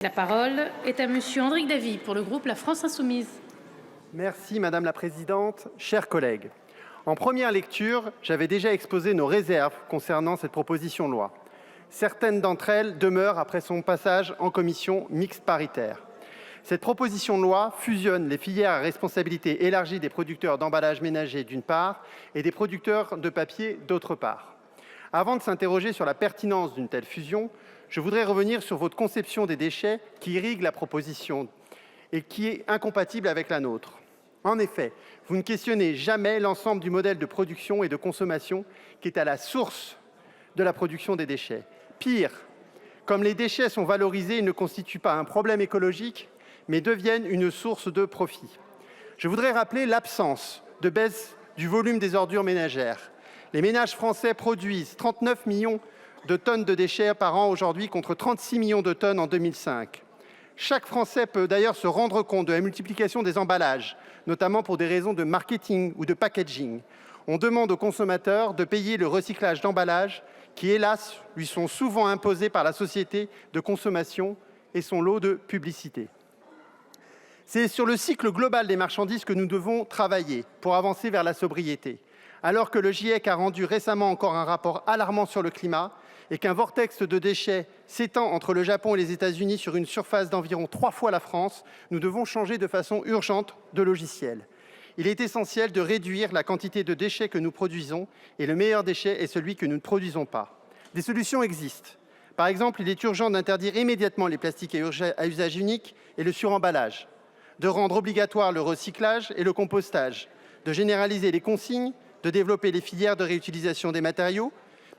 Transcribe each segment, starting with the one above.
La parole est à Monsieur Andric Davy pour le groupe La France Insoumise. Merci Madame la Présidente, chers collègues. En première lecture, j'avais déjà exposé nos réserves concernant cette proposition de loi. Certaines d'entre elles demeurent après son passage en commission mixte paritaire. Cette proposition de loi fusionne les filières à responsabilité élargie des producteurs d'emballages ménagers d'une part et des producteurs de papier d'autre part. Avant de s'interroger sur la pertinence d'une telle fusion, je voudrais revenir sur votre conception des déchets qui irrigue la proposition et qui est incompatible avec la nôtre. En effet, vous ne questionnez jamais l'ensemble du modèle de production et de consommation qui est à la source de la production des déchets. Pire, comme les déchets sont valorisés, ils ne constituent pas un problème écologique, mais deviennent une source de profit. Je voudrais rappeler l'absence de baisse du volume des ordures ménagères. Les ménages français produisent 39 millions de tonnes de déchets par an aujourd'hui contre 36 millions de tonnes en 2005. Chaque Français peut d'ailleurs se rendre compte de la multiplication des emballages, notamment pour des raisons de marketing ou de packaging. On demande aux consommateurs de payer le recyclage d'emballages qui, hélas, lui sont souvent imposés par la société de consommation et son lot de publicité. C'est sur le cycle global des marchandises que nous devons travailler pour avancer vers la sobriété. Alors que le GIEC a rendu récemment encore un rapport alarmant sur le climat et qu'un vortex de déchets s'étend entre le Japon et les États-Unis sur une surface d'environ 3 fois la France, nous devons changer de façon urgente de logiciel. Il est essentiel de réduire la quantité de déchets que nous produisons et le meilleur déchet est celui que nous ne produisons pas. Des solutions existent. Par exemple, il est urgent d'interdire immédiatement les plastiques à usage unique et le suremballage, de rendre obligatoire le recyclage et le compostage, de généraliser les consignes, de développer les filières de réutilisation des matériaux,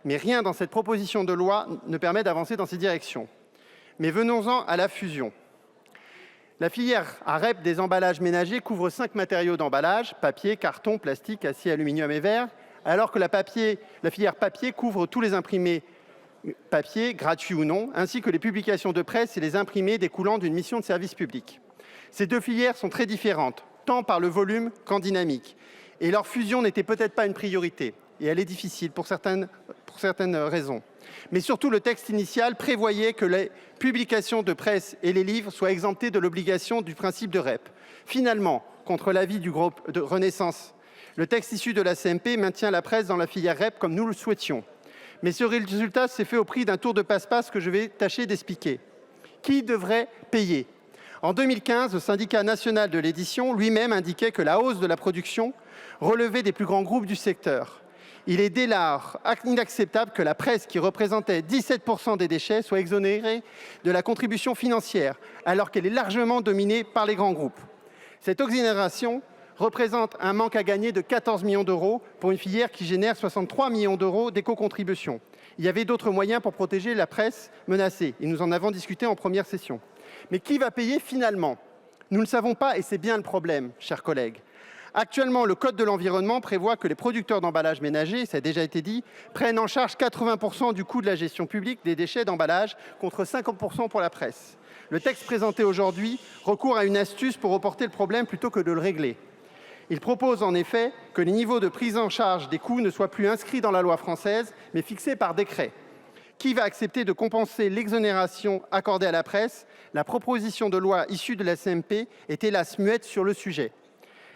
mais rien dans cette proposition de loi ne permet d'avancer dans ces directions. Mais venons-en à la fusion. La filière à REP des emballages ménagers couvre 5 matériaux d'emballage, papier, carton, plastique, acier, aluminium et verre, alors que la filière papier couvre tous les imprimés papier, gratuits ou non, ainsi que les publications de presse et les imprimés découlant d'une mission de service public. Ces deux filières sont très différentes, tant par le volume qu'en dynamique. Et leur fusion n'était peut-être pas une priorité. Et elle est difficile pour certaines raisons. Mais surtout, le texte initial prévoyait que les publications de presse et les livres soient exemptés de l'obligation du principe de REP. Finalement, contre l'avis du groupe de Renaissance, le texte issu de la CMP maintient la presse dans la filière REP comme nous le souhaitions. Mais ce résultat s'est fait au prix d'un tour de passe-passe que je vais tâcher d'expliquer. Qui devrait payer ? En 2015, le syndicat national de l'édition lui-même indiquait que la hausse de la production relevait des plus grands groupes du secteur. Il est dès lors inacceptable que la presse, qui représentait 17% des déchets, soit exonérée de la contribution financière, alors qu'elle est largement dominée par les grands groupes. Cette exonération représente un manque à gagner de 14 millions d'euros pour une filière qui génère 63 millions d'euros d'éco-contribution. Il y avait d'autres moyens pour protéger la presse menacée, et nous en avons discuté en première session. Mais qui va payer finalement ? Nous ne le savons pas et c'est bien le problème, chers collègues. Actuellement, le Code de l'environnement prévoit que les producteurs d'emballages ménagers, ça a déjà été dit, prennent en charge 80% du coût de la gestion publique des déchets d'emballage contre 50% pour la presse. Le texte présenté aujourd'hui recourt à une astuce pour reporter le problème plutôt que de le régler. Il propose en effet que les niveaux de prise en charge des coûts ne soient plus inscrits dans la loi française, mais fixés par décret. Qui va accepter de compenser l'exonération accordée à la presse ? La proposition de loi issue de la CMP est hélas muette sur le sujet.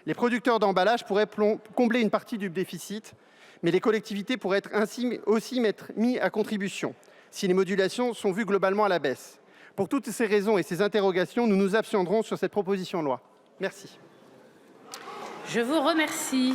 Les producteurs d'emballage pourraient combler une partie du déficit, mais les collectivités pourraient ainsi aussi être mis à contribution si les modulations sont vues globalement à la baisse. Pour toutes ces raisons et ces interrogations, nous nous abstiendrons sur cette proposition de loi. Merci. Je vous remercie.